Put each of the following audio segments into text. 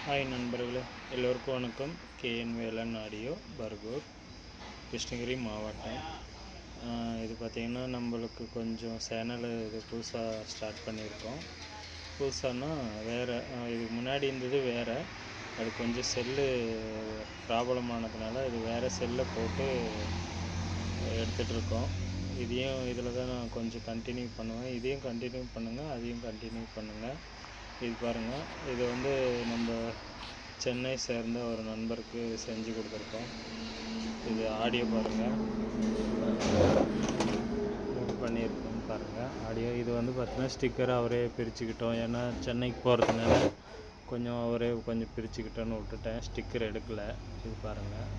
Hi நண்பர்களே, எல்லோருக்கும் வணக்கம். கேஎன் வேலன் ஆடியோ, பர்கூர், கிருஷ்ணகிரி மாவட்டம். இது பார்த்திங்கன்னா நம்மளுக்கு கொஞ்சம் சேனல் இது புதுசாக ஸ்டார்ட் பண்ணியிருக்கோம். புதுசானா வேறு, இதுக்கு முன்னாடி இருந்தது வேறு. அது கொஞ்சம் செல்லு ப்ராப்ளம் ஆனதுனால இது வேறு செல்லில் போட்டு எடுத்துகிட்ருக்கோம். இதில் தான் நான் கொஞ்சம் கண்டினியூ பண்ணுவேன். இதையும் கண்டினியூ பண்ணுங்கள், அதையும் கண்டினியூ பண்ணுங்கள். இது பாருங்கள், இது நம்ம சென்னை சேர்ந்த ஒரு நண்பருக்கு செஞ்சு கொடுத்துருக்கோம். இது ஆடியோ பாருங்கள், பண்ணியிருக்கோம் பாருங்கள் ஆடியோ. இது பார்த்தீங்கன்னா ஸ்டிக்கர் அவரே பிரிச்சுக்கிட்டோம். ஏன்னா சென்னைக்கு போகிறதுனால அவரே கொஞ்சம் பிரிச்சுக்கிட்டோன்னு விட்டுட்டேன், ஸ்டிக்கர் எடுக்கலை. இது பாருங்கள்,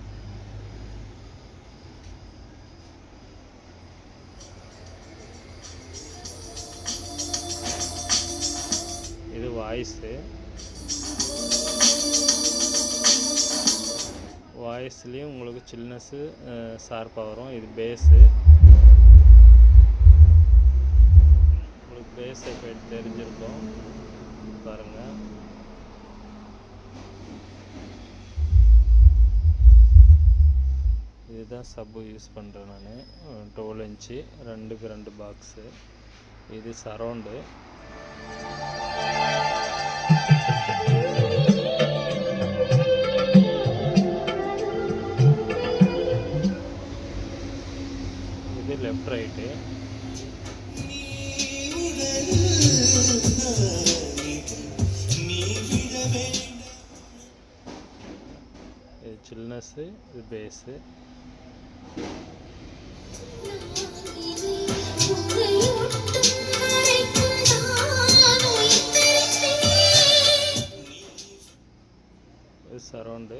இது வாய்ஸ்லேயும் உங்களுக்கு சில்னஸ்ஸு ஷார்ப்பாக வரும். இது பேஸு, உங்களுக்கு பேஸ் எஃபெக்ட் தெரிஞ்சிருக்கும் பாருங்கள். இதுதான் சப்பு யூஸ் பண்ணுறேன் நான். 12 இன்ச்சு 2x2 பாக்ஸு. இது சரௌண்டு. இது லெஃப்ட் ரைட்டு. இது சில்னஸ்ஸு, இது பேஸு. இது சரௌண்டு.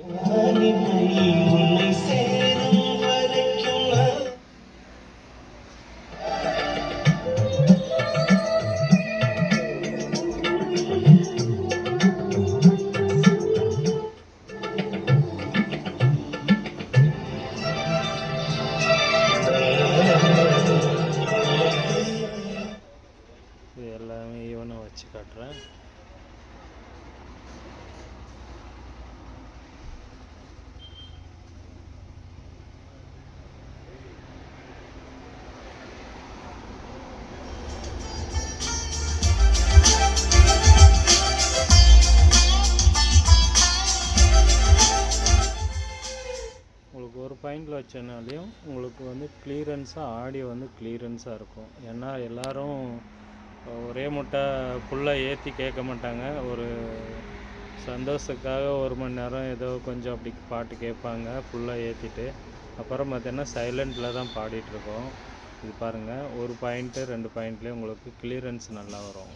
இது எல்லாமே ஈவனாக வச்சு காட்டுறேன். உங்களுக்கு ஒரு பாயிண்டில் வச்சனாலையும் உங்களுக்கு கிளியரன்ஸாக ஆடியோ கிளியரன்ஸாக இருக்கும். ஏன்னா எல்லோரும் ஒரே முட்டை ஃபுல்லாக ஏற்றி கேட்க மாட்டாங்க. ஒரு சந்தோஷத்துக்காக 1 மணி நேரம் ஏதோ கொஞ்சம் அப்படி பாட்டு கேட்பாங்க ஃபுல்லாக ஏற்றிட்டு. அப்புறம் பார்த்தீங்கன்னா சைலண்டில் தான் பாடிட்டுருக்கோம். இது பாருங்கள், 1 பாயிண்ட்டு 2 பாயிண்ட்லேயே உங்களுக்கு கிளியரன்ஸ் நல்லா வரும்.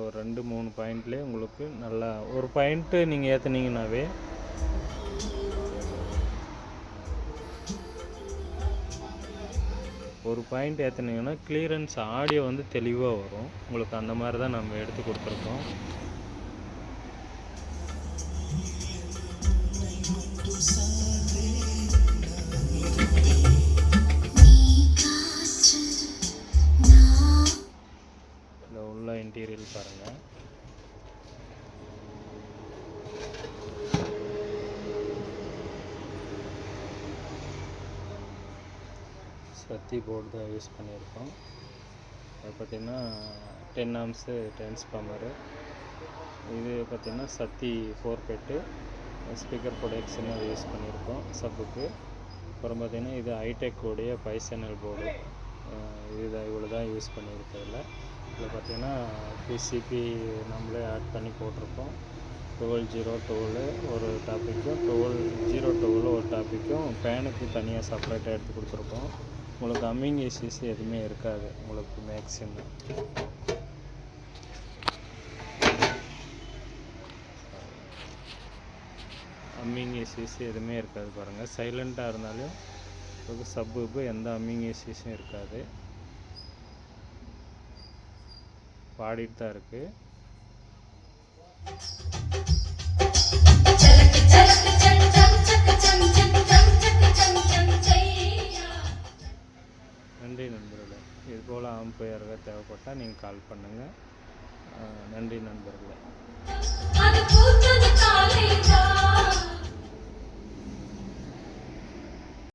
ஒரு 2-3 பாயிண்ட்லேயே உங்களுக்கு நல்லா, 1 பாயிண்ட்டு நீங்கள் ஏற்றுனீங்கன்னாவே ஒரு பாயிண்ட் ஏற்றுனீங்கன்னா கிளியரன்ஸ் ஆடியோ தெளிவாக வரும் உங்களுக்கு. அந்த மாதிரி தான் நம்ம எடுத்து கொடுத்துருக்கோம். இந்த உள்ள இன்டீரியல் பாருங்கள். சத்தி போர்டு தான் யூஸ் பண்ணியிருக்கோம். அது பார்த்திங்கன்னா 10 ஆம்ஸு டிரான்ஸ்ஃபார்மரு. இது பார்த்திங்கன்னா சத்தி 4 பெட்டு ஸ்பீக்கர் ப்ரொடக்ஷன் அதை யூஸ் பண்ணியிருக்கோம் சப்புக்கு. அப்புறம் பார்த்திங்கன்னா இது ஹைடெக் உடைய 5 சேனல் போர்டு. இதுதான் இவ்வளோ தான் யூஸ் பண்ணியிருக்கிறதுல. இதில் பார்த்திங்கன்னா பிசிபி நம்மளே ஆட் பண்ணி போட்டிருக்கோம். 12-0-12 ஒரு டாப்பிக்கும், 12-0-12 ஒரு டாப்பிக்கும். ஃபேனுக்கு தனியாக செப்பரேட்டாக எடுத்து கொடுத்துருக்கோம். உங்களுக்கு அம்மிங் இஷ்யூஸ் எதுவுமே இருக்காது உங்களுக்கு மேக்ஸிமம். அம்மிங் இஷ்யூஸ் எதுவுமே இருக்காது பாருங்கள். சைலண்ட்டாக இருந்தாலும் உங்களுக்கு சப்புக்கு எந்த அம்மிங் இஷ்யூஸும் இருக்காது. பாடிட்டு தான் இருக்குது. நன்றி நண்பர்களே. இதுபோல் ஆம்பியர்கள் தேவைப்பட்டால் நீங்கள் கால் பண்ணுங்கள். நன்றி நண்பர்களே.